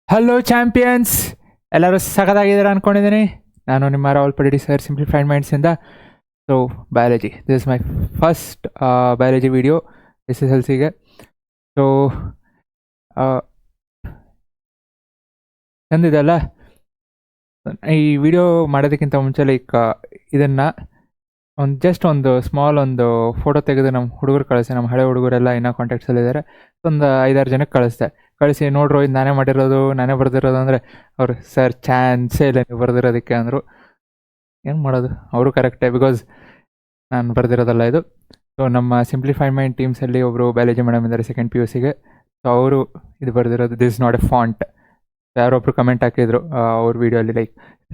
Hello champions, ಎಲ್ಲರೂ ಸಖತ್ತಾಗಿದ್ದಾರೆ ಅಂದ್ಕೊಂಡಿದ್ದೀನಿ. ನಾನು ನಿಮ್ಮ ರಾಹುಲ್ ಪಡಿಡಿ ಸರ್, ಸಿಂಪ್ಲಿಫೈಡ್ ಮೈಂಡ್ಸಿಂದ. So biology, this is my first biology video SSLCಗೆ. ಸೊ ಚಂದಿದೆಲ್ಲ. ಈ ವಿಡಿಯೋ ಮಾಡೋದಕ್ಕಿಂತ ಮುಂಚೆ ಇದನ್ನು ಒಂದು ಸ್ಮಾಲ್ ಫೋಟೋ ತೆಗೆದು ನಮ್ಮ ಹುಡುಗರು ಕಳಿಸಿ. ನಮ್ಮ ಹಳೆ ಹುಡುಗರೆಲ್ಲ ಇನ್ನೂ ಕಾಂಟ್ಯಾಕ್ಟ್ಸಲ್ಲಿದ್ದಾರೆ. ಒಂದು 5-6 ಜನಕ್ಕೆ ಕಳಿಸಿ ನೋಡ್ರು, ಇದು ನಾನೇ ಮಾಡಿರೋದು, ನಾನೇ ಬರೆದಿರೋದು ಅಂದರೆ ಅವರು ಸರ್ ಚಾನ್ಸೇ ಇಲ್ಲ ನೀವು ಬರೆದಿರೋದಕ್ಕೆ ಅಂದರು. ಏನು ಮಾಡೋದು, ಅವರು ಕರೆಕ್ಟೇ, ಬಿಕಾಸ್ ನಾನು ಬರೆದಿರೋದಲ್ಲ ಇದು. ಸೊ ನಮ್ಮ ಸಿಂಪ್ಲಿಫೈಡ್ ಮೈಂಡ್ ಟೀಮ್ಸಲ್ಲಿ ಒಬ್ಬರು ಬಯಾಲಜಿ ಮೇಡಮ್ ಇದ್ದಾರೆ ಸೆಕೆಂಡ್ PUCಗೆ. ಸೊ ಅವರು ಇದು ಬರೆದಿರೋದು, this is not a font. ಯಾರೊಬ್ರು ಕಮೆಂಟ್ ಹಾಕಿದ್ರು ಅವ್ರ ವೀಡಿಯೋಲಿ,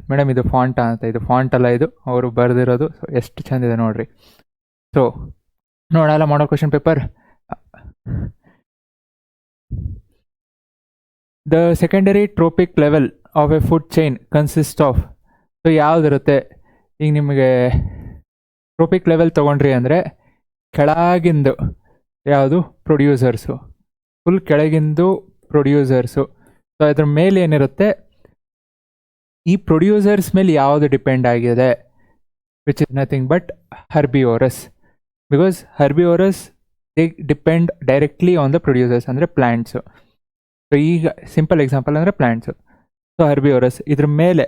ಮೇಡಮ್ ಇದು ಫಾಂಟಾ ಅಂತ. ಇದು ಫಾಂಟ್ ಅಲ್ಲ, ಇದು ಅವರು ಬರೆದಿರೋದು. ಸೊ ಎಷ್ಟು ಚೆಂದಿದೆ ನೋಡ್ರಿ. ಸೊ ನೋಡಲ್ಲ ಮಾಡೋ question paper. The secondary trophic level of a food chain consist of. So ಯಾವುದಿರುತ್ತೆ ಈಗ ನಿಮಗೆ ಟ್ರೋಪಿಕ್ ಲೆವೆಲ್ ತೊಗೊಂಡ್ರಿ ಅಂದರೆ ಕೆಳಗಿಂದು ಯಾವುದು ಪ್ರೊಡ್ಯೂಸರ್ಸು, ಫುಲ್ ಕೆಳಗಿಂದು ಪ್ರೊಡ್ಯೂಸರ್ಸು. ಸೊ ಅದ್ರ ಮೇಲೆ ಏನಿರುತ್ತೆ, ಈ ಪ್ರೊಡ್ಯೂಸರ್ಸ್ ಮೇಲೆ ಯಾವುದು ಡಿಪೆಂಡ್ ಆಗಿದೆ, which is nothing but herbivores. Because herbivores they depend directly on the producers, ಅಂದರೆ ಪ್ಲ್ಯಾಂಟ್ಸು. ಸೊ ಈಗ ಸಿಂಪಲ್ ಎಕ್ಸಾಂಪಲ್ ಅಂದರೆ ಪ್ಲ್ಯಾಂಟ್ಸು. ಸೊ ಹರ್ಬಿವೋರಸ್, ಇದ್ರ ಮೇಲೆ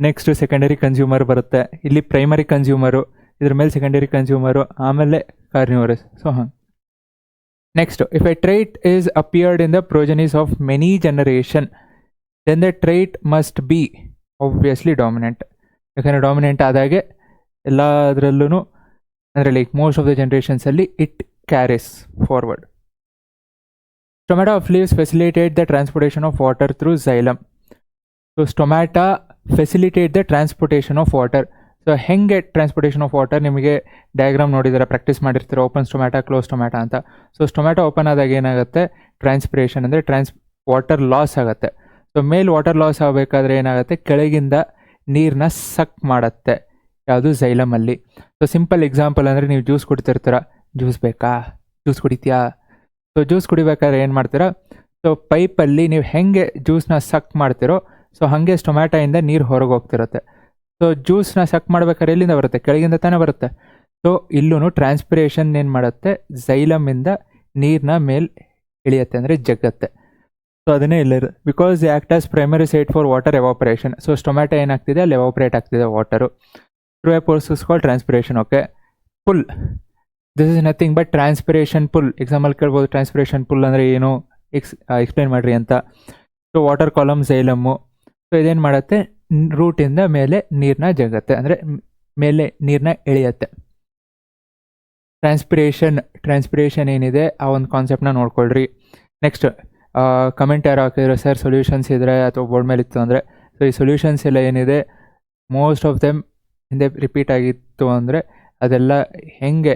ನೆಕ್ಸ್ಟ್ ಸೆಕೆಂಡರಿ ಕನ್ಸ್ಯೂಮರ್ ಬರುತ್ತೆ. ಇಲ್ಲಿ ಪ್ರೈಮರಿ ಕನ್ಸ್ಯೂಮರು, ಇದ್ರ ಮೇಲೆ ಸೆಕೆಂಡರಿ ಕನ್ಸ್ಯೂಮರು, ಆಮೇಲೆ ಕಾರ್ನಿವೋರಸ್. ಸೊ ಹಾಂ. Next, if a trait is appeared in the progenies of many generation, then the trait must be obviously dominant. ಯಾಕಂದರೆ dominant ಆದಾಗೆ ಎಲ್ಲದರಲ್ಲೂ, ಅಂದರೆ ಮೋಸ್ಟ್ ಆಫ್ ದ ಜನರೇಷನ್ಸಲ್ಲಿ it carries forward. Stomata of leaves facilitate the transportation of water through xylem. So stomata facilitate the transportation of water. So ಹೆಂಗೆ transportation of water, ನಿಮಗೆ diagram ನೋಡಿದರೆ practice ಮಾಡಿರ್ತೀರ, open stomata close stomata ಅಂತ. So stomata open ಆದಾಗ ಏನಾಗುತ್ತೆ, transpiration ಅಂದರೆ water loss ಆಗುತ್ತೆ. So ಮೇಲ್ water loss ಆಗಬೇಕಾದ್ರೆ ಏನಾಗುತ್ತೆ, ಕೆಳಗಿಂದ ನೀರನ್ನ ಸಕ್ ಮಾಡುತ್ತೆ, ಯಾವುದು ಝೈಲಮಲ್ಲಿ. ಸೊ ಸಿಂಪಲ್ ಎಕ್ಸಾಂಪಲ್ ಅಂದರೆ ನೀವು ಜ್ಯೂಸ್ ಕುಡಿತಿರ್ತೀರ, ಜ್ಯೂಸ್ ಬೇಕಾ, ಜ್ಯೂಸ್ ಕುಡಿತೀಯಾ. ಸೊ ಜ್ಯೂಸ್ ಕುಡಿಬೇಕಾದ್ರೆ ಏನು ಮಾಡ್ತೀರಾ, ಸೊ ಪೈಪಲ್ಲಿ ನೀವು ಹೆಂಗೆ ಜ್ಯೂಸ್ನ ಸಕ್ ಮಾಡ್ತಿರೋ, ಸೊ ಹಾಗೆ ಸ್ಟೊಮ್ಯಾಟೋಯಿಂದ ನೀರು ಹೊರಗೆ ಹೋಗ್ತಿರುತ್ತೆ. ಸೊ ಜ್ಯೂಸ್ನ ಸಕ್ ಮಾಡ್ಬೇಕಾದ್ರೆ ಎಲ್ಲಿಂದ ಬರುತ್ತೆ, ಕೆಳಗಿಂದ ತಾನೇ ಬರುತ್ತೆ. ಸೊ ಇಲ್ಲೂ ಟ್ರಾನ್ಸ್ಪಿರೇಷನ್ ಏನು ಮಾಡುತ್ತೆ, ಝೈಲಮಿಂದ ನೀರನ್ನ ಮೇಲೆ ಇಳಿಯುತ್ತೆ, ಅಂದರೆ ಜಗ್ಗತ್ತೆ. ಸೊ ಅದನ್ನೇ ಇಲ್ಲಿರೋದು, because act as primary site for water evaporation. So stomata ಏನಾಗ್ತಿದೆ, ಅಲ್ಲಿ ಎವಾಪರೇಟ್ ಆಗ್ತಿದೆ water through a process called transpiration. Okay. Pull, this is nothing but transpiration pull. Example ಕೇಳ್ಬೋದು, ಟ್ರಾನ್ಸ್ಪಿರೇಷನ್ ಪುಲ್ ಅಂದರೆ ಏನು, ಎಕ್ಸ್ಪ್ಲೇನ್ ಮಾಡಿರಿ ಅಂತ. So water column xylem. So ಇದೇನು ಮಾಡುತ್ತೆ, ರೂಟಿಂದ ಮೇಲೆ ನೀರನ್ನ ಜಗತ್ತೆ, ಅಂದರೆ ಮೇಲೆ ನೀರನ್ನ ಎಳೆಯುತ್ತೆ. ಟ್ರಾನ್ಸ್ಪಿರೇಷನ್ ಏನಿದೆ ಆ ಒಂದು ಕಾನ್ಸೆಪ್ಟನ್ನ ನೋಡ್ಕೊಳ್ರಿ. ನೆಕ್ಸ್ಟ್ ಕಮೆಂಟ್ ಯಾರು ಹಾಕಿದ್ರೆ, ಸರ್ ಸೊಲ್ಯೂಷನ್ಸ್ ಇದ್ದರೆ ಅಥವಾ ಬೋರ್ಡ್ ಮೇಲೆ ಇತ್ತು ಅಂದರೆ. ಸೊ ಈ ಸೊಲ್ಯೂಷನ್ಸ್ ಎಲ್ಲ ಏನಿದೆ, ಮೋಸ್ಟ್ ಆಫ್ ದೆಮ್ ಹಿಂದೆ ರಿಪೀಟ್ ಆಗಿತ್ತು ಅಂದರೆ ಅದೆಲ್ಲ ಹೆಂಗೆ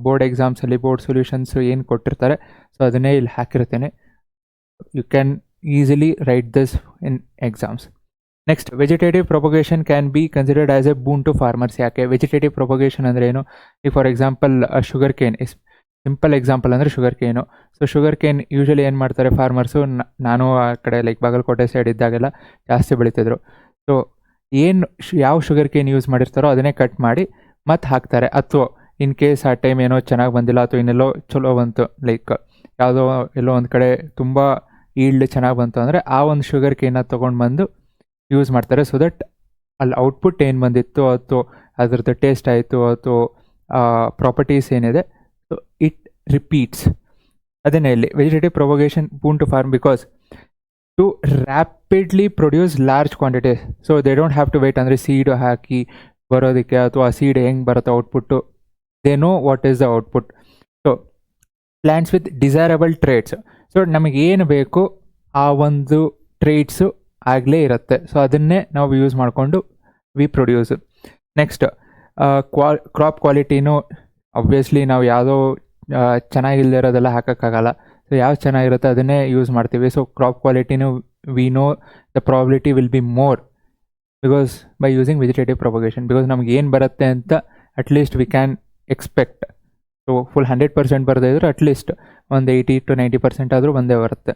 ಬೋರ್ಡ್ ಎಕ್ಸಾಮ್ಸಲ್ಲಿ ಬೋರ್ಡ್ ಸೊಲ್ಯೂಷನ್ಸು ಏನು ಕೊಟ್ಟಿರ್ತಾರೆ, ಸೊ ಅದನ್ನೇ ಇಲ್ಲಿ ಹಾಕಿರ್ತೀನಿ. You can easily write this in exams. Next, vegetative propagation can be considered as a boon to farmers. ಯಾಕೆ ವೆಜಿಟೇಟಿವ್ ಪ್ರೊಪಗೇಷನ್ ಅಂದರೆ ಏನು, ಈಗ for example sugar cane, simple example ಅಂದರೆ sugar cane. So sugar cane usually ಏನು ಮಾಡ್ತಾರೆ farmers, ನಾನು ಆ ಕಡೆ ಬಾಗಲಕೋಟೆ ಸೈಡ್ ಇದ್ದಾಗೆಲ್ಲ ಜಾಸ್ತಿ ಬೆಳೀತಿದ್ರು. ಸೊ ಏನು ಯಾವ ಶುಗರ್ ಕೇನ್ ಯೂಸ್ ಮಾಡಿರ್ತಾರೋ ಅದನ್ನೇ ಕಟ್ ಮಾಡಿ ಮತ್ತೆ ಹಾಕ್ತಾರೆ. ಅಥವಾ ಇನ್ ಕೇಸ್ ಆ ಟೈಮ್ ಏನೋ ಚೆನ್ನಾಗಿ ಬಂದಿಲ್ಲ, ಅಥವಾ ಇನ್ನೆಲ್ಲೋ ಚಲೋ ಬಂತು, ಯಾವುದೋ ಎಲ್ಲೋ ಒಂದು ಕಡೆ ತುಂಬ ಈಲ್ಡ್ ಚೆನ್ನಾಗಿ ಬಂತು ಅಂದರೆ ಆ ಒಂದು ಶುಗರ್ ಕೇನ ತೊಗೊಂಡು ಬಂದು ಯೂಸ್ ಮಾಡ್ತಾರೆ. ಸೊ ದಟ್ ಅಲ್ಲಿ ಔಟ್ಪುಟ್ ಏನು ಬಂದಿತ್ತು, ಅಥವಾ ಅದ್ರದ್ದು ಟೇಸ್ಟ್ ಆಯಿತು, ಅಥವಾ ಪ್ರಾಪರ್ಟೀಸ್ ಏನಿದೆ, ಸೊ ಇಟ್ ರಿಪೀಟ್ಸ್. ಅದನ್ನೇ ಇಲ್ಲಿ vegetative propagation boon to farm, because to rapidly produce large quantities. So they don't have to wait, ಅಂದರೆ ಸೀಡ್ ಹಾಕಿ ಬರೋದಕ್ಕೆ, ಅಥವಾ ಆ ಸೀಡ್ ಹೆಂಗೆ ಬರುತ್ತೆ output, they know what is the output. So plants with desirable traits. So ನಮಗೇನು ಬೇಕು ಆ ಒಂದು ಟ್ರೇಟ್ಸು ಆಗಲೇ ಇರುತ್ತೆ. ಸೊ ಅದನ್ನೇ ನಾವು ಯೂಸ್ ಮಾಡಿಕೊಂಡು ವಿ ಪ್ರೊಡ್ಯೂಸು. ನೆಕ್ಸ್ಟ್, ಕ್ರಾಪ್ ಕ್ವಾಲಿಟಿನೂ ಆಬ್ವಿಯಸ್ಲಿ ನಾವು ಯಾವುದೋ ಚೆನ್ನಾಗಿಲ್ಲದೆ ಇರೋದೆಲ್ಲ ಹಾಕೋಕ್ಕಾಗಲ್ಲ. ಸೊ ಯಾವ್ದು ಚೆನ್ನಾಗಿರುತ್ತೆ ಅದನ್ನೇ ಯೂಸ್ ಮಾಡ್ತೀವಿ. ಸೊ ಕ್ರಾಪ್ ಕ್ವಾಲಿಟಿನೂ we know the probability will be more because by using vegetative propagation. Because ನಮ್ಗೆ ಏನು ಬರುತ್ತೆ ಅಂತ at least we can expect. So full 100% ಬರದೇ ಇದ್ದರೂ ಅಟ್ಲೀಸ್ಟ್ ಒಂದು 80 to 90% ಆದರೂ ಬಂದೇ ಬರುತ್ತೆ.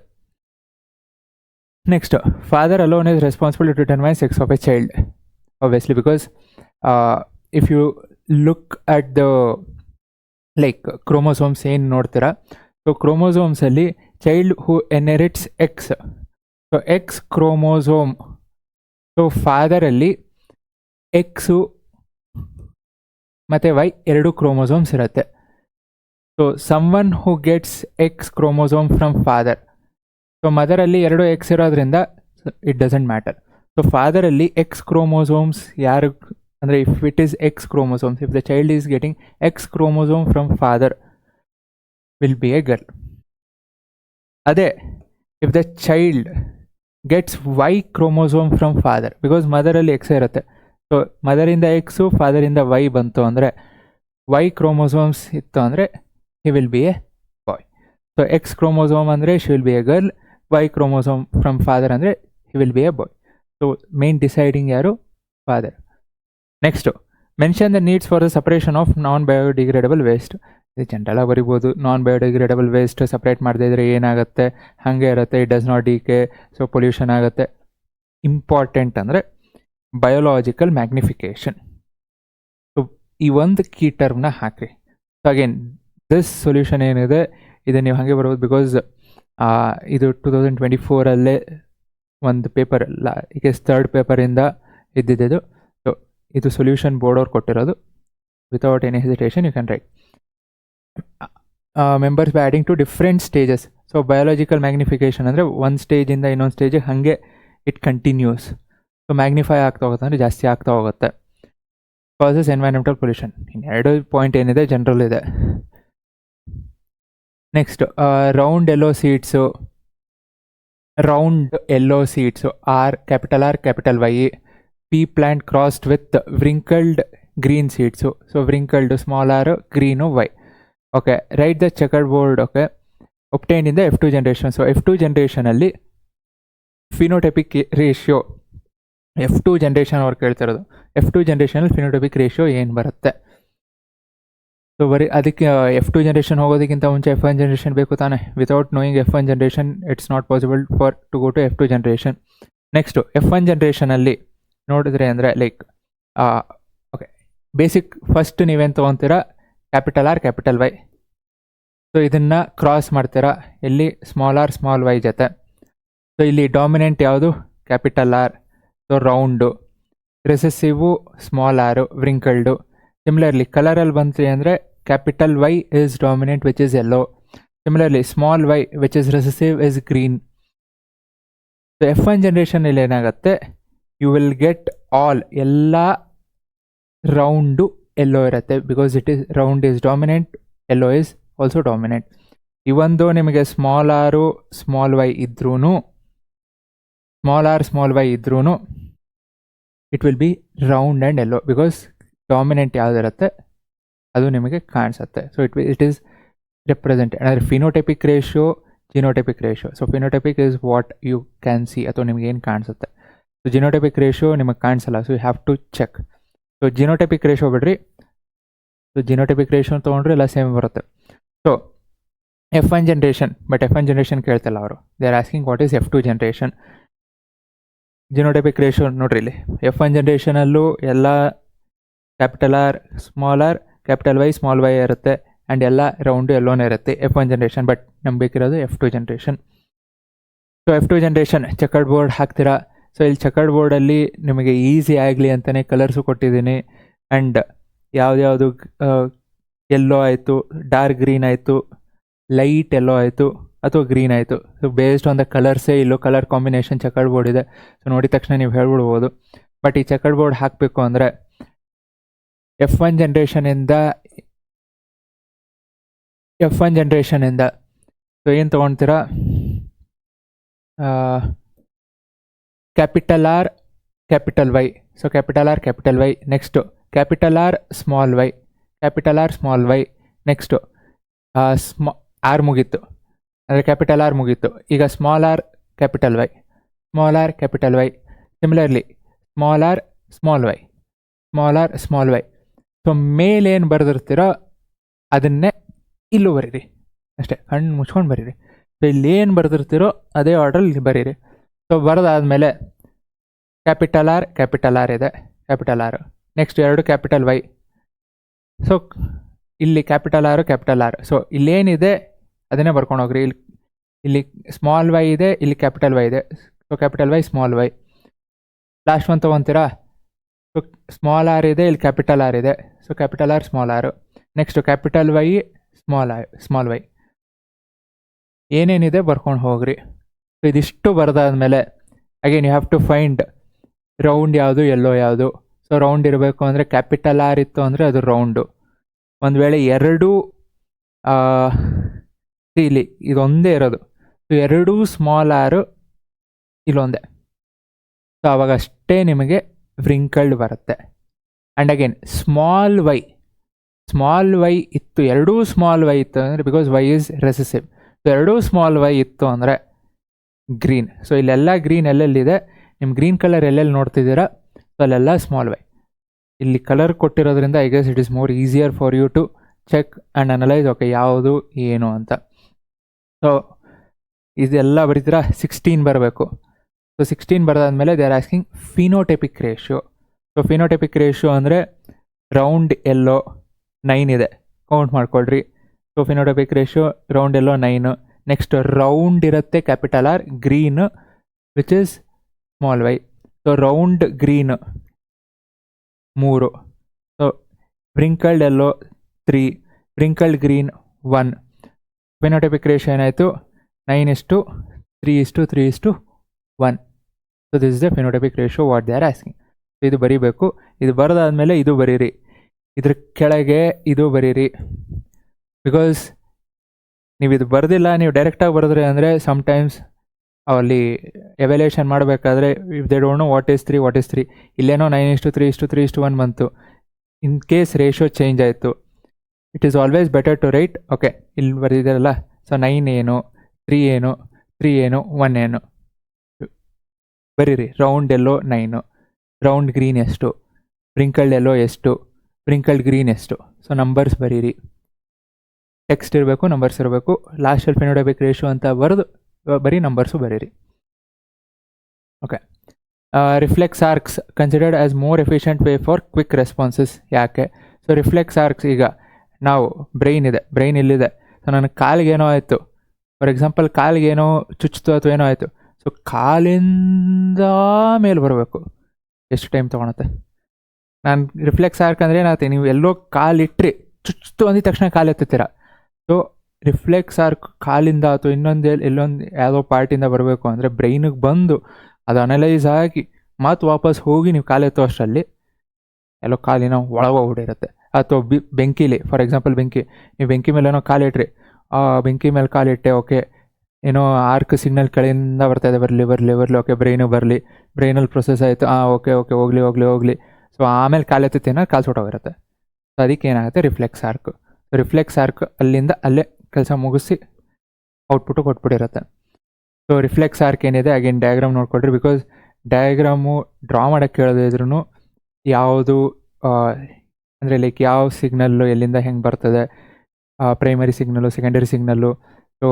Next, father alone is responsible to determine sex of a child, obviously, because if you look at the chromosomes ಏನು ನೋಡ್ತೀರಾ, ಸೊ ಕ್ರೋಮೋಸೋಮ್ಸ್ ಅಲ್ಲಿ child who inherits X, so X chromosome, so father ಅಲ್ಲಿ X ಮತ್ತೆ Y ಎರಡು chromosomes ಇರುತ್ತೆ. So someone who gets X chromosome from father, so ಮದರಲ್ಲಿ ಎರಡು X ಇರೋದ್ರಿಂದ ಇಟ್ ಡಸಂಟ್ ಮ್ಯಾಟರ್. ಸೊ ಫಾದರಲ್ಲಿ ಎಕ್ಸ್ ಕ್ರೋಮೋಸೋಮ್ಸ್ ಯಾರು ಅಂದರೆ if it is X chromosomes, if the child is getting X chromosome from father will be a girl. ಅದೇ if the child gets Y chromosome from father, because ಮದರಲ್ಲಿ X ಇರುತ್ತೆ, so ಮದರಿಂದ X ಫಾದರಿಂದ Y ಬಂತು ಅಂದರೆ Y chromosomes ಇತ್ತು ಅಂದರೆ he will be a boy. So X chromosome ಅಂದರೆ she will be a girl, Y chromosome from father ಅಂದರೆ he will be a boy. So main deciding ಯಾರು? Father. Next, mention the needs for the suppression of non biodegradable waste. ಇದು ಜನರಲಾಗಿ ಬರಿಬೋದು. ನಾನ್ biodegradable waste separate ಮಾಡದೇ ಇದ್ರೆ ಏನಾಗುತ್ತೆ, ಹಾಗೆ ಇರುತ್ತೆ, it does not decay, so pollution ಆಗುತ್ತೆ. ಇಂಪಾರ್ಟೆಂಟ್ ಅಂದರೆ ಬಯೋಲಾಜಿಕಲ್ ಮ್ಯಾಗ್ನಿಫಿಕೇಷನ್. ಸೊ ಈ ಒಂದು ಕೀ ಟರ್ಮ್ನ ಹಾಕ್ರಿ. ಸೊ ಅಗೇನ್ ದಿಸ್ ಸೊಲ್ಯೂಷನ್ ಏನಿದೆ ಇದು ನೀವು ಹಾಗೆ ಬರ್ಬೋದು, ಬಿಕಾಸ್ ಇದು 2024 ಒಂದು ಪೇಪರ್ ಅಲ್ಲ, ಈಗ ಥರ್ಡ್ ಪೇಪರಿಂದ ಇದ್ದಿದ್ದು. ಸೊ ಇದು ಸೊಲ್ಯೂಷನ್ ಬೋರ್ಡ್ ಅವ್ರು ಕೊಟ್ಟಿರೋದು. Without any hesitation you can write. Members by adding to different stages. So biological magnification ಅಂದರೆ ಒಂದು ಸ್ಟೇಜಿಂದ ಇನ್ನೊಂದು ಸ್ಟೇಜಿಗೆ ಹಾಗೆ ಇಟ್ ಕಂಟಿನ್ಯೂಸ್. ಸೊ ಮ್ಯಾಗ್ನಿಫೈ ಆಗ್ತಾ ಹೋಗುತ್ತೆ ಅಂದರೆ ಜಾಸ್ತಿ ಆಗ್ತಾ ಹೋಗುತ್ತೆ. Causes environmental pollution. ಇನ್ನೆರಡು ಪಾಯಿಂಟ್ ಏನಿದೆ ಜನರಲ್ ಇದೆ. Next, round yellow seeds R capital Y, pea plant crossed with wrinkled green seeds. So wrinkled small R, green Y. Okay, write the checkered board. Okay, obtain in the F2 generation. So F2 ಜನರೇಷನಲ್ಲಿ phenotypic ratio, F2 generation ಅವ್ರು ಕೇಳ್ತಿರೋದು, F2 ಜನರೇಷನಲ್ಲಿ phenotypic ratio ಏನು ಬರುತ್ತೆ? So ಬರೀ ಅದಕ್ಕೆ F2 generation ಹೋಗೋದಕ್ಕಿಂತ ಮುಂಚೆ F1 generation ಬೇಕು ತಾನೆ. Without knowing F1 generation it's not possible for to go to F2 generation. Next F1 ಜನರೇಷನಲ್ಲಿ ನೋಡಿದ್ರೆ ಅಂದರೆ ಓಕೆ, ಬೇಸಿಕ್ ಫಸ್ಟ್ ನೀವೇನು ತೊಗೊತೀರಾ? Capital R capital Y. So ಇದನ್ನು ಕ್ರಾಸ್ ಮಾಡ್ತೀರಾ ಇಲ್ಲಿ ಸ್ಮಾಲ್ ಆರ್ ಸ್ಮಾಲ್ ವೈ ಜೊತೆ. ಸೊ ಇಲ್ಲಿ ಡಾಮಿನೆಂಟ್ ಯಾವುದು? Capital R. So round, recessive small R, wrinkled. Similarly ಕಲರಲ್ಲಿ ಬಂತು ಅಂದರೆ capital Y is dominant which is yellow. Similarly small Y which is recessive is green. So F1 ಜನರೇಷನಲ್ಲಿ ಏನಾಗುತ್ತೆ? You will get all, ಎಲ್ಲ round yellow ಇರುತ್ತೆ, because it is round is dominant, yellow is also dominant. ಇವೊಂದು ನಿಮಗೆ small R small Y ಇದ್ರೂ it will be round and yellow, because dominant ಯಾವುದಿರುತ್ತೆ ಅದು ನಿಮಗೆ ಕಾಣಿಸುತ್ತೆ. ಸೊ ಇಟ್ ಈಸ್ ರೆಪ್ರೆಸೆಂಟೆಡ್ ಅಂದರೆ phenotypic ratio, genotypic ratio. So phenotypic is what you can see, ಅಥವಾ ನಿಮ್ಗೆ ಏನು ಕಾಣಿಸುತ್ತೆ. ಸೊ ಜಿನೋಟೈಪಿಕ್ ರೇಷಿಯೋ ನಿಮಗೆ ಕಾಣಿಸಲ್ಲ, so you have to check. So genotypic ratio ಬಿಡ್ರಿ, ಸೊ ಜಿನೋಟೈಪಿಕ್ ರೇಷಿಯೋ ತೊಗೊಂಡ್ರೆ ಎಲ್ಲ ಸೇಮ್ ಬರುತ್ತೆ. So F1 generation, but F1 generation ಕೇಳ್ತಿಲ್ಲ ಅವರು, they are asking what is F2 generation. Genotypic ratio ನೋಡ್ರಿ ಇಲ್ಲಿ F1 ಜನರೇಷನಲ್ಲೂ ಎಲ್ಲ capital R small R, capital Y small Y ಇರುತ್ತೆ, ಆ್ಯಂಡ್ ಎಲ್ಲ ರೌಂಡು ಎಲ್ಲೋನೇ ಇರುತ್ತೆ F1 ಜನರೇಷನ್. ಬಟ್ ನಮ್ಗೆ ಬೇಕಿರೋದು F2 generation. So F2 generation checkered board ಹಾಕ್ತೀರಾ. ಸೊ ಇಲ್ಲಿ ಚೆಕರ್ಡ್ ಬೋರ್ಡಲ್ಲಿ ನಿಮಗೆ ಈಸಿ ಆಗಲಿ ಅಂತಲೇ ಕಲರ್ಸು ಕೊಟ್ಟಿದ್ದೀನಿ. ಆ್ಯಂಡ್ ಯಾವುದ್ಯಾವುದು ಎಲ್ಲೋ ಆಯಿತು, ಡಾರ್ಕ್ ಗ್ರೀನ್ ಆಯಿತು, ಲೈಟ್ ಎಲ್ಲೋ ಆಯಿತು, ಅಥವಾ ಗ್ರೀನ್ ಆಯಿತು. ಸೊ ಬೇಸ್ಡ್ ಆನ್ ದ ಕಲರ್ಸೇ ಇಲ್ಲೋ ಕಲರ್ ಕಾಂಬಿನೇಷನ್ ಚೆಕರ್ಡ್ ಬೋರ್ಡ್ ಇದೆ. ಸೊ ನೋಡಿದ ತಕ್ಷಣ ನೀವು ಹೇಳ್ಬಿಡ್ಬೋದು. ಬಟ್ ಈ ಚೆಕರ್ಡ್ ಬೋರ್ಡ್ ಹಾಕಬೇಕು ಅಂದರೆ F1 ಜನರೇಷನಿಂದ ಸೊ ಏನು ತೊಗೊಳ್ತೀರಾ? Capital R capital Y. So capital R capital Y. Next capital R small Y, capital R small Y. Next R ಮುಗೀತು, ಅಂದರೆ ಕ್ಯಾಪಿಟಲ್ ಆರ್ ಮುಗೀತು. ಈಗ small R capital Y, small R capital Y. Similarly small R small Y, small R small Y. So ಮೇಲೇನು ಬರೆದಿರ್ತೀರೋ ಅದನ್ನೇ ಇಲ್ಲೂ ಬರೀರಿ ಅಷ್ಟೇ, ಕಣ್ಣು ಮುಚ್ಕೊಂಡು ಬರೀರಿ. ಸೊ ಇಲ್ಲಿ ಏನು ಬರೆದಿರ್ತೀರೋ ಅದೇ ಆರ್ಡ್ರಲ್ಲಿ ಬರೀರಿ. ಸೊ ಬರೋದಾದಮೇಲೆ ಕ್ಯಾಪಿಟಲ್ ಆರ್ ಇದೆ, capital R. Next 2 capital Y. So ಇಲ್ಲಿ ಕ್ಯಾಪಿಟಲ್ ಆರ್. ಸೊ ಇಲ್ಲೇನಿದೆ ಅದನ್ನೇ ಬರ್ಕೊಂಡು ಹೋಗ್ರಿ. ಇಲ್ಲಿ ಸ್ಮಾಲ್ ವೈ ಇದೆ, ಇಲ್ಲಿ ಕ್ಯಾಪಿಟಲ್ ವೈ ಇದೆ. So capital Y, small Y. Last one ತೊಗೊತೀರಾ? ಸೊ ಸ್ಮಾಲ್ ಆರ್ ಇದೆ, ಇಲ್ಲಿ ಕ್ಯಾಪಿಟಲ್ ಆರ್ ಇದೆ. So capital R, small R. Next capital Y, small Y. ಏನೇನಿದೆ ಬರ್ಕೊಂಡು ಹೋಗ್ರಿ. ಸೊ ಇದಿಷ್ಟು ಬರೆದಾದ್ಮೇಲೆ again you have to find round ಯಾವುದು, ಎಲ್ಲೋ ಯಾವುದು. ಸೊ ರೌಂಡ್ ಇರಬೇಕು ಅಂದರೆ ಕ್ಯಾಪಿಟಲ್ ಆರ್ ಇತ್ತು ಅಂದರೆ ಅದು ರೌಂಡು. ಒಂದು ವೇಳೆ ಎರಡೂ ಇಲ್ಲಿ ಇದೊಂದೇ ಇರೋದು, ಸೊ ಎರಡೂ ಸ್ಮಾಲ್ ಆರು ಇಲ್ಲೊಂದೇ, ಸೊ ಅವಾಗ ಅಷ್ಟೇ ನಿಮಗೆ ವ್ರಿಂಕಲ್ಡ್ ಬರುತ್ತೆ. ಆ್ಯಂಡ್ ಅಗೇನ್ ಸ್ಮಾಲ್ ವೈ ಇತ್ತು, ಎರಡೂ ಸ್ಮಾಲ್ ವೈ ಇತ್ತು ಅಂದರೆ because Y is recessive. So ಎರಡೂ ಸ್ಮಾಲ್ ವೈ ಇತ್ತು ಅಂದರೆ ಗ್ರೀನ್. ಸೊ ಇಲ್ಲೆಲ್ಲ ಗ್ರೀನ್ ಎಲ್ಲೆಲ್ಲಿದೆ, ನಿಮ್ಮ ಗ್ರೀನ್ ಕಲರ್ ಎಲ್ಲೆಲ್ಲಿ ನೋಡ್ತಿದ್ದೀರಾ, ಸೊ ಅಲ್ಲೆಲ್ಲ ಸ್ಮಾಲ್ ವೈ. ಇಲ್ಲಿ ಕಲರ್ ಕೊಟ್ಟಿರೋದ್ರಿಂದ I guess it is more easier for you to check and analyse okay ಯಾವುದು ಏನು ಅಂತ. ಸೊ ಇದೆಲ್ಲ ಬರೀತೀರಾ 16 ಬರಬೇಕು. ಸೊ 16 ಬರೆದಾದ್ಮೇಲೆ they are asking phenotypic ratio. So phenotypic ratio ಅಂದರೆ ರೌಂಡ್ ಎಲ್ಲೋ 9 ಇದೆ, ಕೌಂಟ್ ಮಾಡ್ಕೊಳ್ರಿ. So phenotypic ratio round yellow 9. Next round ಇರುತ್ತೆ capital R, green which is small Y. So round green 3. So wrinkled yellow 3, wrinkled green 1. Phenotypic ratio ಏನಾಯಿತು 9:3:3:1. So this is the phenotypic ratio what they are asking. ಇದು ಬರೀಬೇಕು. ಇದು ಬರೆದಾದ್ಮೇಲೆ ಇದು ಬರೀರಿ, ಇದ್ರ ಕೆಳಗೆ ಇದು ಬರೀರಿ. ಬಿಕಾಸ್ ನೀವು ಇದು ಬರೆದಿಲ್ಲ, ನೀವು ಡೈರೆಕ್ಟಾಗಿ ಬರೆದ್ರಿ ಅಂದರೆ ಸಮ್ಟೈಮ್ಸ್ ಅಲ್ಲಿ ಎವ್ಯಾಲ್ಯೂಯೇಷನ್ ಮಾಡಬೇಕಾದ್ರೆ if they don't know what is 3 ಇಲ್ಲೇನೋ 9:3:3:1 ಬಂತು. ಇನ್ ಕೇಸ್ ರೇಷಿಯೋ ಚೇಂಜ್ ಆಯಿತು, it is always better to write okay ಇಲ್ಲಿ ಬರೆದಿದ್ದಾರಲ್ಲ, ಸೊ 9 ಏನು, 3 ಏನು, 3 ಏನು, 1 ಏನು ಬರೀರಿ. ರೌಂಡ್ ಎಲ್ಲೋ 9, ರೌಂಡ್ ಗ್ರೀನ್ ಎಷ್ಟು, ವ್ರಿಂಕಲ್ಡ್ ಎಲ್ಲೋ ಎಷ್ಟು, ವ್ರಿಂಕಲ್ಡ್ ಗ್ರೀನ್ ಎಷ್ಟು. ಸೊ ನಂಬರ್ಸ್ ಬರೀರಿ, ಟೆಕ್ಸ್ಟ್ ಇರಬೇಕು, ನಂಬರ್ಸ್ ಇರಬೇಕು. ಲಾಸ್ಟಲ್ಲಿ ಫಿನೋಟೈಪಿಕ್ ರೇಷಿಯೋ ಅಂತ ಬರೆದು ಬರೀ ನಂಬರ್ಸು ಬರೀರಿ. Okay. Reflex arcs considered as more efficient way for quick responses. ಯಾಕೆ? ಸೊ ರಿಫ್ಲೆಕ್ಸ್ ಆರ್ಕ್ಸ್, ಈಗ ನಾವು ಬ್ರೈನ್ ಇಲ್ಲಿದೆ. ಸೊ ನನಗೆ ಕಾಲಿಗೇನೋ ಆಯಿತು, ಫಾರ್ ಎಕ್ಸಾಂಪಲ್ ಕಾಲಿಗೇನೋ ಚುಚ್ಚಿತು ಅಥವಾ ಏನೋ ಆಯಿತು. ಸೊ ಕಾಲಿಂದ ಮೇಲೆ ಬರಬೇಕು, ಎಷ್ಟು ಟೈಮ್ ತೊಗೊಳತ್ತೆ? ನಾನು ರಿಫ್ಲೆಕ್ಸ್ ಆರ್ಕ್ ಅಂದರೆ ಏನಾಗುತ್ತೆ, ನೀವು ಎಲ್ಲೋ ಕಾಲಿಟ್ರಿ ಚುಚ್ಚಿತು ಅಂದಿದ ತಕ್ಷಣ ಕಾಲು ಎತ್ತುತ್ತೀರ. ಸೊ ರಿಫ್ಲೆಕ್ಸ್ ಆರ್ಕ್ ಕಾಲಿಂದ ಅಥವಾ ಎಲ್ಲೊಂದು ಯಾವುದೋ ಪಾರ್ಟಿಂದ ಬರಬೇಕು ಅಂದರೆ ಬ್ರೈನಿಗೆ ಬಂದು ಅದು ಅನಲೈಸ್ ಆಗಿ ಮತ್ತು ವಾಪಸ್ ಹೋಗಿ ನೀವು ಕಾಲೆತ್ತೋ ಅಷ್ಟರಲ್ಲಿ ಎಲ್ಲೋ ಕಾಲಿನ ಒಳಗೋಗ್ಬಿಟ್ಟಿರುತ್ತೆ. ಅಥವಾ ಬೆಂಕಿಲಿ, ಫಾರ್ ಎಕ್ಸಾಂಪಲ್ ನೀವು ಬೆಂಕಿ ಮೇಲೆ ಏನೋ ಕಾಲಿಟ್ರಿ, ಬೆಂಕಿ ಮೇಲೆ ಕಾಲಿಟ್ಟೆ, ಓಕೆ ಏನೋ ಆರ್ಕ್ ಸಿಗ್ನಲ್ ಕಡೆಯಿಂದ ಬರ್ತಾಯಿದೆ, ಬರಲಿ ಓಕೆ ಬ್ರೈನಿಗೆ ಬರಲಿ, ಬ್ರೈನಲ್ಲಿ ಪ್ರೊಸೆಸ್ ಆಯಿತು, ಓಕೆ ಹೋಗಲಿ. ಸೊ ಆಮೇಲೆ ಕಾಲೆತ್ತೇನೋ ಕಾಲು ಸುಟ್ಟೋಗಿರುತ್ತೆ. ಸೊ ಅದಕ್ಕೆ ಏನಾಗುತ್ತೆ ರಿಫ್ಲೆಕ್ಸ್ ಆರ್ಕ್ ಅಲ್ಲಿಂದ ಅಲ್ಲೇ ಕೆಲಸ ಮುಗಿಸಿ ಔಟ್ಪುಟ್ಟು ಕೊಟ್ಬಿಟ್ಟಿರುತ್ತೆ. ಸೊ ರಿಫ್ಲೆಕ್ಸ್ ಆರ್ಕ್ ಏನಿದೆ ಅಗೇನ್ ಡಯಾಗ್ರಾಮ್ ನೋಡ್ಕೊಳ್ರಿ. ಬಿಕಾಸ್ ಡಯಾಗ್ರಾಮು ಡ್ರಾ ಮಾಡೋಕ್ಕೆ ಕೇಳೋದಿದ್ರು ಯಾವುದು ಅಂದರೆ ಲೈಕ್ ಯಾವ ಸಿಗ್ನಲ್ಲು ಎಲ್ಲಿಂದ ಹೆಂಗೆ ಬರ್ತದೆ, primary signal, secondary signal, so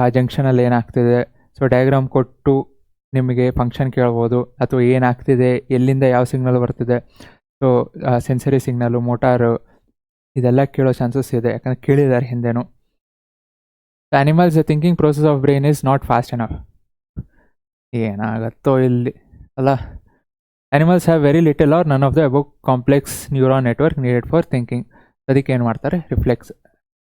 ಆ ಜಂಕ್ಷನಲ್ಲಿ ಏನಾಗ್ತಿದೆ. ಸೊ ಡಯಾಗ್ರಾಮ್ ಕೊಟ್ಟು ನಿಮಗೆ ಫಂಕ್ಷನ್ ಕೇಳ್ಬೋದು, ಅಥವಾ ಏನಾಗ್ತಿದೆ, ಎಲ್ಲಿಂದ ಯಾವ ಸಿಗ್ನಲ್ ಬರ್ತಿದೆ. ಸೊ ಸೆನ್ಸರಿ ಸಿಗ್ನಲ್ಲು, ಮೋಟಾರು, ಇದೆಲ್ಲ ಕೇಳೋ ಚಾನ್ಸಸ್ ಇದೆ, ಯಾಕಂದರೆ ಕೇಳಿದ್ದಾರೆ ಹಿಂದೆನೂ. Animals thinking process of brain is not fast enough. ಏನಾಗತ್ತೋ ಇಲ್ಲಿ ಅಲ್ಲ. Animals have very little or none of the above complex neuron network needed for thinking. ಅದಕ್ಕೆ ಏನು ಮಾಡ್ತಾರೆ, ರಿಫ್ಲೆಕ್ಸ್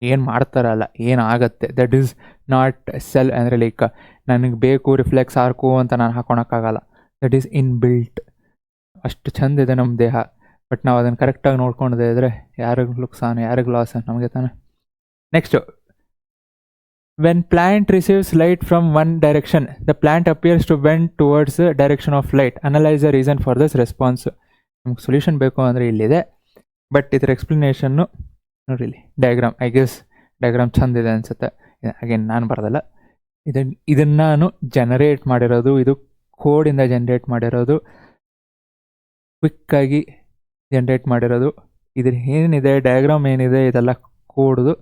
ಏನು ಮಾಡ್ತಾರಲ್ಲ, ಏನಾಗತ್ತೆ ದಟ್ ಈಸ್ ನಾಟ್ ಸೆಲ್ ಅಂದರೆ ಲೈಕ್ ನನಗೆ ಬೇಕು ರಿಫ್ಲೆಕ್ಸ್ ಆರ್ಕು ಅಂತ ನಾನು ಹಾಕೊಳಕ್ಕಾಗಲ್ಲ. That is in built. ಅಷ್ಟು ಚಂದ ಇದೆ ನಮ್ಮ ದೇಹ, ಬಟ್ ನಾವು ಅದನ್ನು ಕರೆಕ್ಟಾಗಿ ನೋಡ್ಕೊಂಡದೇ ಇದ್ದರೆ ಯಾರಿಗೂ ಲುಕ್ಸಾನು, ಯಾರಿಗೂ ಲಾಸ್ ನಮಗೆ ತಾನೆ. Next, when plant receives light from one direction the plant appears to bend towards the direction of light. Analyse the reason for this response. ನಮ್ಗೆ ಸೊಲ್ಯೂಷನ್ ಬೇಕು ಅಂದರೆ ಇಲ್ಲಿದೆ, ಬಟ್ ಇದರ ಎಕ್ಸ್ಪ್ಲನೇಷನ್ನು ನೋಡ್ರಿ ಇಲ್ಲಿ ಡಯಾಗ್ರಾಮ್. ಐ ಗೆಸ್ ಡಯಾಗ್ರಾಮ್ ಚಂದಿದೆ ಅನಿಸುತ್ತೆ. Again ನಾನು ಬರೋದಲ್ಲ, ಇದನ್ನು ನಾನು ಜನರೇಟ್ ಮಾಡಿರೋದು, ಇದು ಕೋಡಿಂದ ಜನರೇಟ್ ಮಾಡಿರೋದು, ಕ್ವಿಕ್ಕಾಗಿ ಜನರೇಟ್ ಮಾಡಿರೋದು. ಇದ್ರ ಏನಿದೆ ಡಯಾಗ್ರಾಮ್ ಏನಿದೆ ಇದೆಲ್ಲ ಕೋಡ್ದು.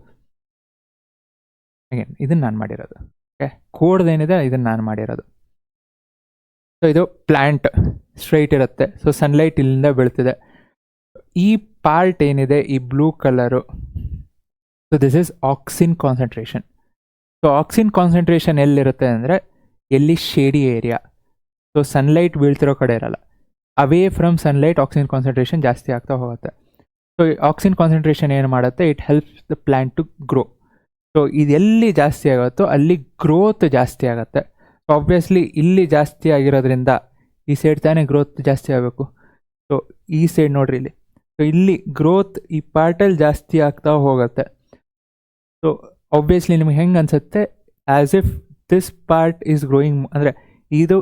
ಅಗೇನ್ ಇದನ್ನು ನಾನು ಮಾಡಿರೋದು. ಓಕೆ, ಕೋಡ್ದೇನಿದೆ ಇದನ್ನು ನಾನು ಮಾಡಿರೋದು. ಸೊ ಇದು ಪ್ಲ್ಯಾಂಟ್ ಸ್ಟ್ರೈಟ್ ಇರುತ್ತೆ. ಸೊ ಸನ್ಲೈಟ್ ಇಲ್ಲಿಂದ ಬೀಳ್ತಿದೆ. ಈ ಪಾರ್ಟ್ ಏನಿದೆ ಈ blue colour, so this is auxin concentration. So auxin concentration ಎಲ್ಲಿರುತ್ತೆ ಅಂದರೆ ಎಲ್ಲಿ ಶೇಡಿ ಏರಿಯಾ, ಸೊ ಸನ್ಲೈಟ್ ಬೀಳ್ತಿರೋ ಕಡೆ ಇರಲ್ಲ. Away from sunlight auxin concentration ಜಾಸ್ತಿ ಆಗ್ತಾ ಹೋಗುತ್ತೆ. ಸೊ ಆಕ್ಸಿನ್ ಕಾನ್ಸಂಟ್ರೇಷನ್ ಏನು ಮಾಡುತ್ತೆ, it helps the plant to grow. So ಇದೆಲ್ಲಿ ಜಾಸ್ತಿ ಆಗುತ್ತೋ ಅಲ್ಲಿ ಗ್ರೋತ್ ಜಾಸ್ತಿ ಆಗುತ್ತೆ. ಸೊ ಆಬ್ವಿಯಸ್ಲಿ ಇಲ್ಲಿ ಜಾಸ್ತಿ ಆಗಿರೋದ್ರಿಂದ ಈ ಸೈಡ್ ತಾನೇ ಗ್ರೋತ್ ಜಾಸ್ತಿ ಆಗಬೇಕು. ಸೊ ಈ ಸೈಡ್ ನೋಡ್ರಿ ಇಲ್ಲಿ, ಸೊ ಇಲ್ಲಿ ಗ್ರೋತ್ ಈ ಪಾರ್ಟಲ್ಲಿ ಜಾಸ್ತಿ ಆಗ್ತಾ ಹೋಗುತ್ತೆ. ಸೊ ಆಬ್ವಿಯಸ್ಲಿ ನಿಮ್ಗೆ ಹೆಂಗೆ ಅನಿಸುತ್ತೆ, as if this part is growing, ಅಂದರೆ ಇದು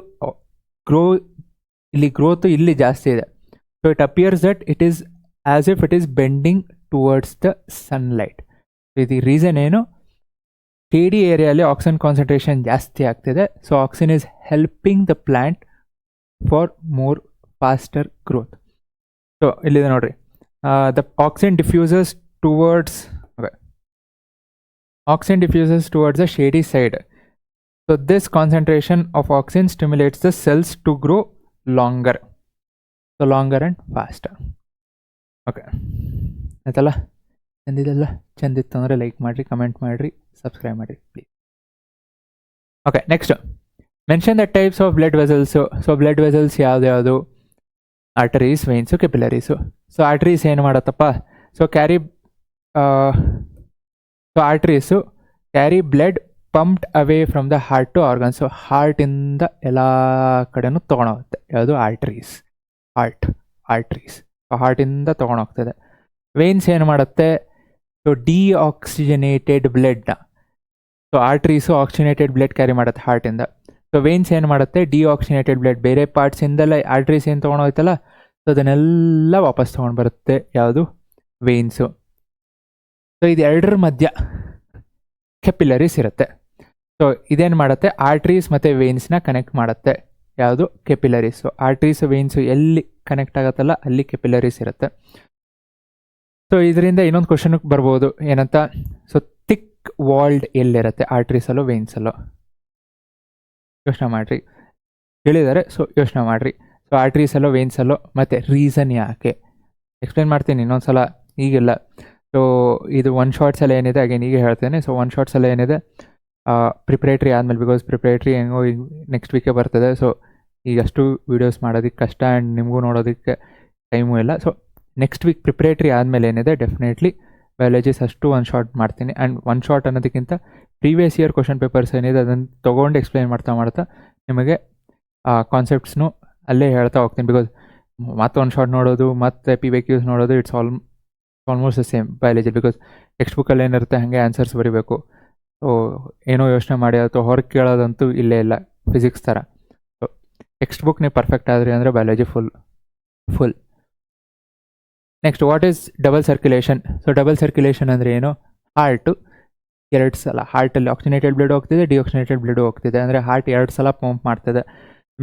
ಇಲ್ಲಿ ಗ್ರೋತು ಇಲ್ಲಿ ಜಾಸ್ತಿ ಇದೆ. So it appears that it is as if it is bending towards the sunlight. ಇದು ರೀಸನ್ ಏನು, ಶೇಡಿ ಏರಿಯಾಲಿ ಆಕ್ಸಿಜನ್ ಕಾನ್ಸಂಟ್ರೇಷನ್ ಜಾಸ್ತಿ ಆಗ್ತಿದೆ. So oxygen is helping the plant for more faster growth. So ಇಲ್ಲಿದೆ ನೋಡ್ರಿ, the oxygen diffuses towards the shady side. So this concentration of oxygen stimulates the cells to grow longer. So longer and faster. Okay. ಆಯ್ತಲ್ಲ, ಚಂದಿದೆಲ್ಲ. ಚಂದಿತ್ತು ಅಂದರೆ like ಮಾಡಿರಿ, comment ಮಾಡಿರಿ, subscribe ಮಾಡಿರಿ please. Okay, next mention the types of blood vessels. So blood vessels ಯಾವ್ದು? Arteries, veins, capillaries. So arteries ಏನು ಮಾಡತ್ತಪ್ಪ, so arteries carry blood pumped away from the heart to organs. So ಹಾರ್ಟಿಂದ ಎಲ್ಲ ಕಡೆನೂ ತೊಗೊಂಡೋಗುತ್ತೆ. ಯಾವುದು? ಆರ್ಟರೀಸ್. ಆರ್ಟರೀಸ್ ಹಾರ್ಟಿಂದ ತೊಗೊಂಡೋಗ್ತದೆ. ವೇನ್ಸ್ ಏನು ಮಾಡುತ್ತೆ, ಸೊ ಡಿಆಕ್ಸಿಜನೇಟೆಡ್ ಬ್ಲಡ್ನ, so arteries oxygenated blood carry ಮಾಡುತ್ತೆ ಹಾರ್ಟಿಂದ. ಸೊ ವೇನ್ಸ್ ಏನು ಮಾಡುತ್ತೆ, ಡಿಆಕ್ಸಿಜನೇಟೆಡ್ ಬ್ಲಡ್ ಬೇರೆ ಪಾರ್ಟ್ಸಿಂದೆಲ್ಲ ಆರ್ಟರೀಸ್ ಏನು ತೊಗೊಂಡೋಯ್ತಲ್ಲ, ಸೊ ಅದನ್ನೆಲ್ಲ ವಾಪಸ್ ತೊಗೊಂಡು ಬರುತ್ತೆ. ಯಾವುದು? ವೇನ್ಸು. ಸೊ ಇದು ಎರಡರ ಮಧ್ಯ ಕೆಪಿಲರೀಸ್ ಇರುತ್ತೆ. ಸೊ ಇದೇನು ಮಾಡುತ್ತೆ, ಆರ್ಟ್ರೀಸ್ ಮತ್ತು ವೇನ್ಸ್ನ ಕನೆಕ್ಟ್ ಮಾಡುತ್ತೆ. ಯಾವುದು? ಕೆಪಿಲರೀಸು. ಆರ್ಟ್ರೀಸು ವೇನ್ಸು ಎಲ್ಲಿ ಕನೆಕ್ಟ್ ಆಗುತ್ತಲ್ಲ ಅಲ್ಲಿ ಕೆಪಿಲರೀಸ್ ಇರುತ್ತೆ. ಸೊ ಇದರಿಂದ ಇನ್ನೊಂದು ಕ್ವಶನ್ಗೆ ಬರ್ಬೋದು, ಏನಂತ, ಸೊ ಥಿಕ್ ವಾಲ್ಡ್ ಎಲ್ಲಿರುತ್ತೆ, ಆರ್ಟ್ರೀಸಲ್ಲೋ ವೇನ್ಸಲ್ಲೋ? ಯೋಚನೆ ಮಾಡಿರಿ, ಹೇಳಿದ್ದಾರೆ. ಸೊ ಯೋಚನೆ ಮಾಡಿರಿ. ಸೊ ಆರ್ಟ್ರೀಸಲ್ಲೋ ವೇನ್ಸಲ್ಲೋ, ಮತ್ತು ರೀಸನ್ ಯಾಕೆ ಎಕ್ಸ್ಪ್ಲೇನ್ ಮಾಡ್ತೀನಿ ಇನ್ನೊಂದು ಸಲ, ಈಗಿಲ್ಲ. ಸೊ ಇದು ಒನ್ ಶಾರ್ಟ್ಸಲ್ಲಿ ಏನಿದೆ ಅಗೇನ್ ಈಗ ಹೇಳ್ತೇನೆ. ಸೊ ಒನ್ ಶಾರ್ಟ್ಸಲ್ಲಿ ಏನಿದೆ, ಪ್ರಿಪ್ರೇಟ್ರಿ ಆದಮೇಲೆ, ಬಿಕಾಸ್ ಪ್ರಿಪ್ರೇಟ್ರಿ ಹೆಂಗೋ ಈಗ ನೆಕ್ಸ್ಟ್ ವೀಕೇ ಬರ್ತದೆ. ಸೊ ಈಗಷ್ಟು ವೀಡಿಯೋಸ್ ಮಾಡೋದಕ್ಕೆ ಕಷ್ಟ ಆ್ಯಂಡ್ ನಿಮಗೂ ನೋಡೋದಕ್ಕೆ ಟೈಮು ಇಲ್ಲ. ಸೊ ನೆಕ್ಸ್ಟ್ ವೀಕ್ ಪ್ರಿಪ್ರೇಟ್ರಿ ಆದಮೇಲೆ ಏನಿದೆ, ಡೆಫಿನೆಟ್ಲಿ ಬಯಾಲಜೀಸ್ ಅಷ್ಟು ಒನ್ ಶಾರ್ಟ್ ಮಾಡ್ತೀನಿ. ಆ್ಯಂಡ್ ಒನ್ ಶಾರ್ಟ್ ಅನ್ನೋದಕ್ಕಿಂತ ಪ್ರೀವಿಯಸ್ ಇಯರ್ ಕ್ವಶನ್ ಪೇಪರ್ಸ್ ಏನಿದೆ ಅದನ್ನು ತೊಗೊಂಡು ಎಕ್ಸ್ಪ್ಲೈನ್ ಮಾಡ್ತಾ ನಿಮಗೆ ಕಾನ್ಸೆಪ್ಟ್ಸ್ನು ಅಲ್ಲೇ ಹೇಳ್ತಾ ಹೋಗ್ತೀನಿ. ಬಿಕಾಸ್ ಮತ್ತೆ ಒನ್ ಶಾರ್ಟ್ ನೋಡೋದು ಮತ್ತು PYQs ನೋಡೋದು, it's almost the same biology. Because text ಬುಕ್ಕಲ್ಲಿ ಏನಿರುತ್ತೆ ಹಾಗೆ ಆನ್ಸರ್ಸ್ ಬರೀಬೇಕು. ಸೊ ಏನೋ ಯೋಚನೆ ಮಾಡಿ ಅಥವಾ ಹೊರಗೆ ಕೇಳೋದಂತೂ ಇಲ್ಲೇ ಇಲ್ಲ, ಫಿಸಿಕ್ಸ್ ಥರ. ಸೊ ಟೆಕ್ಸ್ಟ್ ಬುಕ್ ನೀವು ಪರ್ಫೆಕ್ಟ್ ಆದ್ರಿ ಅಂದರೆ biology full. Next, what is double circulation? So double circulation ಅಂದರೆ ಏನು? ಹಾರ್ಟು ಎರಡು ಸಲ, ಹಾರ್ಟಲ್ಲಿ ಆಕ್ಸಿಜನೇಟೆಡ್ ಬ್ಲಡ್ ಹೋಗ್ತಿದೆ, ಡಿಆಕ್ಸಿಜನೇಟೆಡ್ ಬ್ಲಡ್ ಹೋಗ್ತಿದೆ. ಅಂದರೆ ಹಾರ್ಟ್ ಎರಡು ಸಲ ಪಂಪ್ ಮಾಡ್ತಿದೆ.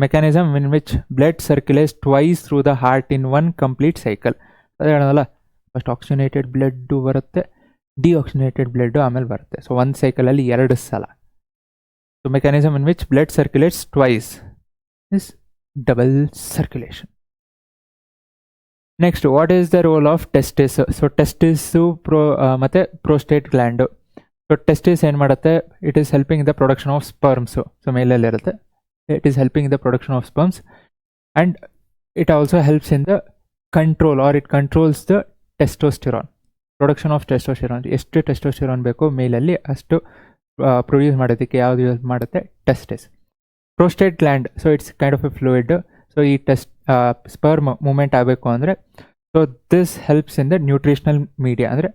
Mechanism in which blood circulates twice through the heart in one complete cycle. ಅದೇ ಹೇಳೋದಲ್ಲ, ಫಸ್ಟ್ ಆಕ್ಸಿಜನೇಟೆಡ್ ಬ್ಲಡ್ಡು ಬರುತ್ತೆ, ಡಿಆಕ್ಸಿಜನೇಟೆಡ್ ಬ್ಲಡ್ಡು ಆಮೇಲೆ ಬರುತ್ತೆ. ಸೊ ಒಂದು ಸೈಕಲಲ್ಲಿ ಎರಡು ಸಲ. So mechanism in which blood circulates twice is double circulation. Next, what is the role of testis? So testis ಮತ್ತು ಪ್ರೋಸ್ಟೇಟ್ ಗ್ಲ್ಯಾಂಡು. ಸೊ ಟೆಸ್ಟಿಸ್ ಏನು ಮಾಡುತ್ತೆ, it is helping the production of sperms. So ಮೇಲಲ್ಲಿರುತ್ತೆ, it is helping the production of sperms and it also helps in the control or it controls the testosterone, production of testosterone. ಎಷ್ಟು testosterone ಬೇಕೋ ಮೇಲಲ್ಲಿ ಅಷ್ಟು produce ಮಾಡೋದಕ್ಕೆ ಯಾವುದು use ಮಾಡುತ್ತೆ? Testis. Prostate gland, so it's kind of a fluid. So ಈ sperm movement ಆಗಬೇಕು ಅಂದರೆ, so this helps in the nutritional media. ಅಂದರೆ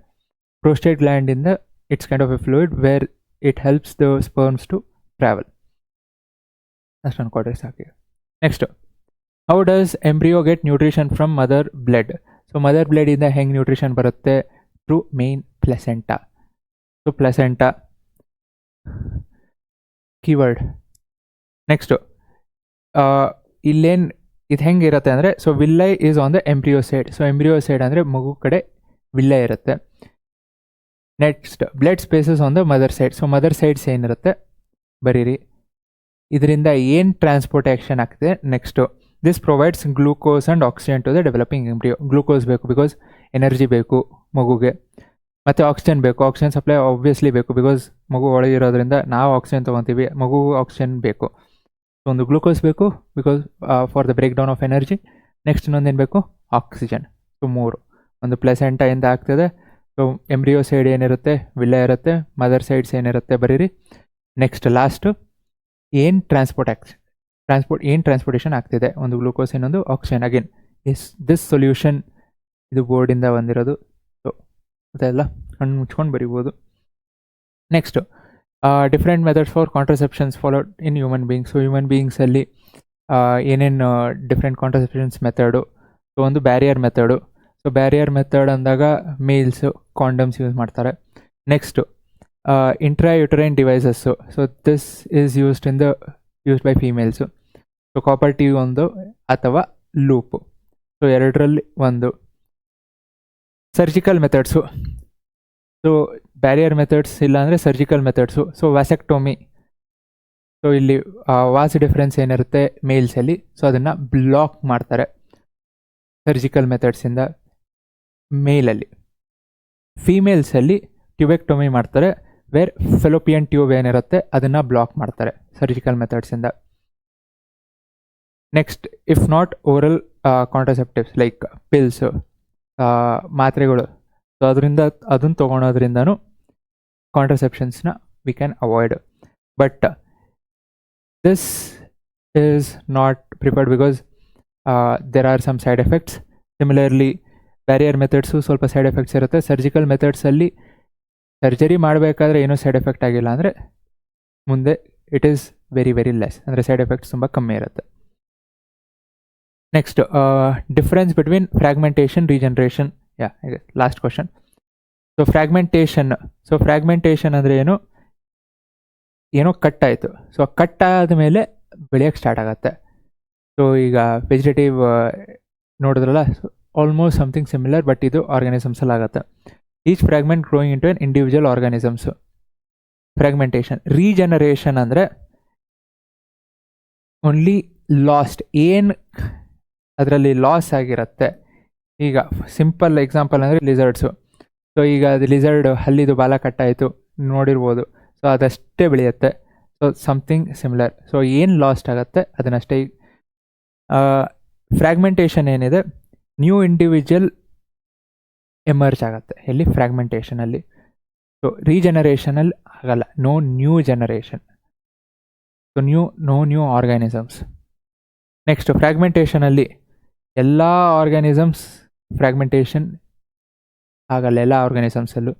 ಪ್ರೋಸ್ಟೇಟ್ ಗ್ಲ್ಯಾಂಡಿಂದ it's kind of a fluid where it helps the sperms to travel. ಅಷ್ಟೊಂದು ಕೊಟ್ಟರೆ ಸಾಕು. Next, how does embryo get nutrition from mother blood? So mother ಬ್ಲಡಿಂದ ಹೆಂಗೆ nutrition ಬರುತ್ತೆ? Through main placenta. So placenta keyword. Next, ಇಲ್ಲೇನು ಇದು ಹೆಂಗೆ ಇರುತ್ತೆ ಅಂದರೆ, so villi is on the embryo side. So embryo side ಅಂದರೆ ಮಗು ಕಡೆ ವಿಲ್ಲೈ ಇರುತ್ತೆ. Next, blood spaces on the mother side. So mother sides ಏನಿರುತ್ತೆ ಬರೀರಿ, ಇದರಿಂದ ಏನು ಟ್ರಾನ್ಸ್ಪೋರ್ಟೇಷನ್ ಆಗ್ತಿದೆ next. This provides glucose and oxygen to the developing embryo. Glucose ಬೇಕು ಬಿಕಾಸ್ ಎನರ್ಜಿ ಬೇಕು ಮಗುಗೆ, ಮತ್ತು ಆಕ್ಸಿಜನ್ ಬೇಕು. ಆಕ್ಸಿಜನ್ ಸಪ್ಲೈ ಆಬ್ವಿಯಸ್ಲಿ ಬೇಕು ಬಿಕಾಸ್ ಮಗು ಒಳಗಿರೋದ್ರಿಂದ ನಾವು ಆಕ್ಸಿಜನ್ ತೊಗೊತೀವಿ, ಮಗುಗೂ ಆಕ್ಸಿಜನ್ ಬೇಕು. ಸೊ ಒಂದು ಗ್ಲೂಕೋಸ್ ಬೇಕು because for the break down of energy. Next ಇನ್ನೊಂದೇನು ಬೇಕು? ಆಕ್ಸಿಜನ್. ಸೊ 3. ಒಂದು ಪ್ಲೆಸೆಂಟಾಯಿಂದ ಆಗ್ತದೆ. ಸೊ ಎಂಬ್ರಿಯೋ ಸೈಡ್ ಏನಿರುತ್ತೆ ವಿಲ್ಲ ಇರುತ್ತೆ, ಮದರ್ ಸೈಡ್ಸ್ ಏನಿರುತ್ತೆ ಬರೀರಿ. ನೆಕ್ಸ್ಟ್ ಲಾಸ್ಟು ಏನು ಟ್ರಾನ್ಸ್ಪೋರ್ಟೇಷನ್ ಆಗ್ತಿದೆ, ಒಂದು ಗ್ಲೂಕೋಸ್ ಇನ್ನೊಂದು ಆಕ್ಸಿಜನ್. ಅಗೇನ್ ದಿಸ್ ಸೊಲ್ಯೂಷನ್ ಇದು ಬೋರ್ಡಿಂದ ಬಂದಿರೋದು. ಸೊ ಅದೆಲ್ಲ ಕಣ್ಣು ಮುಚ್ಕೊಂಡು ಬರಿಬೋದು. Next different methods for contraceptions followed in human beings. So human ಬೀಯಿಂಗ್ಸಲ್ಲಿ ಏನೇನು ಡಿಫ್ರೆಂಟ್ ಕಾಂಟ್ರಸೆಪ್ಷನ್ಸ್ ಮೆಥಡು. ಸೊ ಒಂದು barrier method. So barrier method ಅಂದಾಗ ಮೇಲ್ಸು ಕಾಂಡಮ್ಸ್ ಯೂಸ್ ಮಾಡ್ತಾರೆ. Next intrauterine devices. So this is used by females. So copper T ಒಂದು ಅಥವಾ loop. So ಎರಡರಲ್ಲಿ ಒಂದು. Surgical methods. So barrier methods ಇಲ್ಲಾಂದರೆ surgical methods. So vasectomy. So ಇಲ್ಲಿ vas deferens ಏನಿರುತ್ತೆ ಮೇಲ್ಸಲ್ಲಿ, ಸೊ ಅದನ್ನು ಬ್ಲಾಕ್ ಮಾಡ್ತಾರೆ ಸರ್ಜಿಕಲ್ ಮೆಥಡ್ಸಿಂದ. ಮೇಲಲ್ಲಿ ಫೀಮೇಲ್ಸಲ್ಲಿ ಟ್ಯೂಬೆಕ್ಟೊಮಿ ಮಾಡ್ತಾರೆ, ವೇರ್ ಫೆಲೋಪಿಯನ್ ಟ್ಯೂಬ್ ಏನಿರುತ್ತೆ ಅದನ್ನು ಬ್ಲಾಕ್ ಮಾಡ್ತಾರೆ ಸರ್ಜಿಕಲ್ ಮೆಥಡ್ಸಿಂದ. Next if not oral contraceptives like pills, ಮಾತ್ರೆಗಳು. ಸೊ ಅದನ್ನು ತೊಗೊಳೋದ್ರಿಂದನೂ ಕಾಂಟ್ರಸೆಪ್ಷನ್ಸ್ನ we can avoid. But this is not preferred because there are some side effects. Similarly barrier methods ಸ್ವಲ್ಪ ಸೈಡ್ ಎಫೆಕ್ಟ್ಸ್ ಇರುತ್ತೆ. ಸರ್ಜಿಕಲ್ ಮೆಥಡ್ಸಲ್ಲಿ ಸರ್ಜರಿ ಮಾಡಬೇಕಾದ್ರೆ ಏನೂ ಸೈಡ್ ಎಫೆಕ್ಟ್ ಆಗಿಲ್ಲ ಅಂದರೆ ಮುಂದೆ it is very very less, ಅಂದರೆ ಸೈಡ್ ಎಫೆಕ್ಟ್ಸ್ ತುಂಬ ಕಮ್ಮಿ ಇರುತ್ತೆ. Next difference between fragmentation regeneration. Last question. So fragmentation ಅಂದರೆ ಏನೋ ಕಟ್ ಆಯಿತು. ಸೊ ಕಟ್ ಆದ ಮೇಲೆ ಬೆಳೆಯೋಕ್ಕೆ ಸ್ಟಾರ್ಟ್ ಆಗುತ್ತೆ. ಸೊ ಈಗ ವೆಜಿಟೇಟಿವ್ ನೋಡಿದ್ರಲ್ಲ, ಆಲ್ಮೋಸ್ಟ್ ಸಮಥಿಂಗ್ ಸಿಮಿಲರ್, ಬಟ್ ಇದು ಆರ್ಗಾನಿಸಮ್ಸಲ್ಲಿ ಆಗುತ್ತೆ. Each fragment growing into an individual organisms. Fragmentation. Regeneration ಅಂದರೆ ಓನ್ಲಿ ಲಾಸ್ಟ್, ಏನು ಅದರಲ್ಲಿ ಲಾಸ್ ಆಗಿರುತ್ತೆ. ಈಗ ಸಿಂಪಲ್ ಎಕ್ಸಾಂಪಲ್ ಅಂದರೆ ಲಿಸರ್ಡ್ಸು. ಸೊ ಈಗ ಅದು ಲಿಸರ್ಡ್ ಹಲ್ಲಿದು ಬಾಲ ಕಟ್ಟಾಯಿತು ನೋಡಿರ್ಬೋದು. ಸೊ ಅದಷ್ಟೇ ಬೆಳೆಯುತ್ತೆ. So something similar. ಸೊ ಏನು ಲಾಸ್ಟ್ ಆಗುತ್ತೆ ಅದನ್ನಷ್ಟೇ. ಫ್ರ್ಯಾಗ್ಮೆಂಟೇಷನ್ ಏನಿದೆ, ನ್ಯೂ ಇಂಡಿವಿಜುವಲ್ ಎಮರ್ಜ್ ಆಗುತ್ತೆ ಎಲ್ಲಿ? ಫ್ರ್ಯಾಗ್ಮೆಂಟೇಷನಲ್ಲಿ. ಸೊ ರೀಜನರೇಷನಲ್ಲಿ ಆಗಲ್ಲ. No new generation. So no new organisms. Next ಫ್ರ್ಯಾಗ್ಮೆಂಟೇಷನಲ್ಲಿ ಎಲ್ಲ ಆರ್ಗ್ಯಾನಿಸಮ್ಸ್ ಫ್ರ್ಯಾಗ್ಮೆಂಟೇಷನ್ ಆಗಲ್ಲ, ಎಲ್ಲ ಆರ್ಗ್ಯಾನಿಸಮ್ಸಲ್ಲೂ.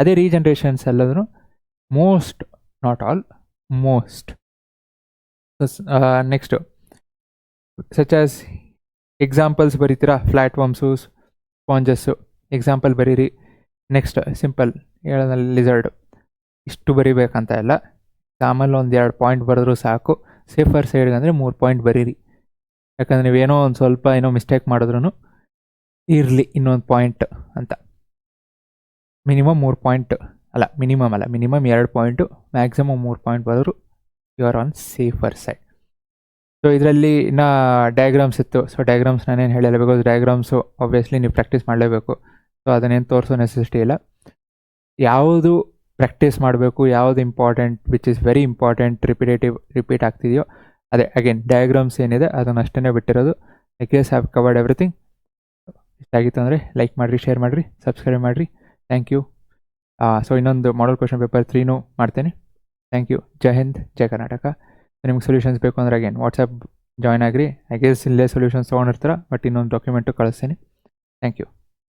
ಅದೇ ರೀಜನರೇಷನ್ಸ್ ಎಲ್ಲರೂ most, not all, most. Next such as examples ಬರೀತೀರಾ, ಫ್ಲ್ಯಾಟ್ ವರ್ಮ್ಸು, ಸ್ಪಾಂಜಸ್ಸು ಎಕ್ಸಾಂಪಲ್ ಬರೀರಿ. ನೆಕ್ಸ್ಟ್ ಸಿಂಪಲ್ ಹೇಳೋದ್ರಲ್ಲಿ ಲಿಸರ್ಡು. ಇಷ್ಟು ಬರೀಬೇಕಂತ ಇಲ್ಲ, ಆಮೇಲೆ ಒಂದು 2 ಪಾಯಿಂಟ್ ಬರೆದ್ರೂ ಸಾಕು. ಸೇಫರ್ ಸೈಡ್ಗೆ ಅಂದರೆ 3 ಪಾಯಿಂಟ್ ಬರೀರಿ. ಯಾಕಂದರೆ ನೀವೇನೋ ಒಂದು ಸ್ವಲ್ಪ ಮಿಸ್ಟೇಕ್ ಮಾಡಿದ್ರೂ ಇರಲಿ ಇನ್ನೊಂದು ಪಾಯಿಂಟ್ ಅಂತ. ಮಿನಿಮಮ್ 3 ಪಾಯಿಂಟ್ ಅಲ್ಲ, ಮಿನಿಮಮ್ 2 ಪಾಯಿಂಟು, ಮ್ಯಾಕ್ಸಿಮಮ್ 3 ಪಾಯಿಂಟ್ ಬರೆದ್ರು you are on safer side. So ಇದರಲ್ಲಿ ಇನ್ನೂ ಡಯಾಗ್ರಾಮ್ಸ್ ಇತ್ತು. ಸೊ ಡಯಾಗ್ರಾಮ್ಸ್ ನಾನೇನು ಹೇಳಿಲ್ಲ ಬಿಕಾಸ್ ಡಯಾಗ್ರಾಮ್ಸು ಆಬ್ವಿಯಸ್ಲಿ ನೀವು ಪ್ರಾಕ್ಟೀಸ್ ಮಾಡಲೇಬೇಕು. ಸೊ ಅದನ್ನೇನು ತೋರಿಸೋ ನೆಸೆಸಿಟಿ ಇಲ್ಲ. ಯಾವುದು ಪ್ರಾಕ್ಟೀಸ್ ಮಾಡಬೇಕು, ಯಾವುದು important, which is very important, repeat ಆಗ್ತಿದೆಯೋ ಅದೇ. ಅಗೇನ್ ಡಯಾಗ್ರಾಮ್ಸ್ ಏನಿದೆ ಅದನ್ನು ಅಷ್ಟೇ ಬಿಟ್ಟಿರೋದು. I guess have covered everything. ಇಷ್ಟ ಆಗಿತ್ತು ಅಂದರೆ ಲೈಕ್ ಮಾಡಿರಿ, ಶೇರ್ ಮಾಡಿರಿ, ಸಬ್ಸ್ಕ್ರೈಬ್ ಮಾಡಿರಿ. Thank you. ಸೊ ಇನ್ನೊಂದು ಮಾಡಲ್ ಕ್ವಶನ್ ಪೇಪರ್ 3 ಮಾಡ್ತೀನಿ. Thank you. ಜೈ ಹಿಂದ್, ಜೈ ಕರ್ನಾಟಕ. ನಿಮ್ಗೆ ಸೊಲ್ಯೂಷನ್ಸ್ ಬೇಕು ಅಂದರೆ ಅಗೇನ್ ವಾಟ್ಸಪ್ ಜಾಯ್ನ್ ಆಗಿರಿ. ಐ ಗೆಸ್ ಇಲ್ಲೇ ಸೊಲ್ಯೂಷನ್ಸ್ ತೊಗೊಂಡಿರ್ತೀರ, ಬಟ್ ಇನ್ನೊಂದು ಡಾಕ್ಯುಮೆಂಟು ಕಳಿಸ್ತೀನಿ. Thank you.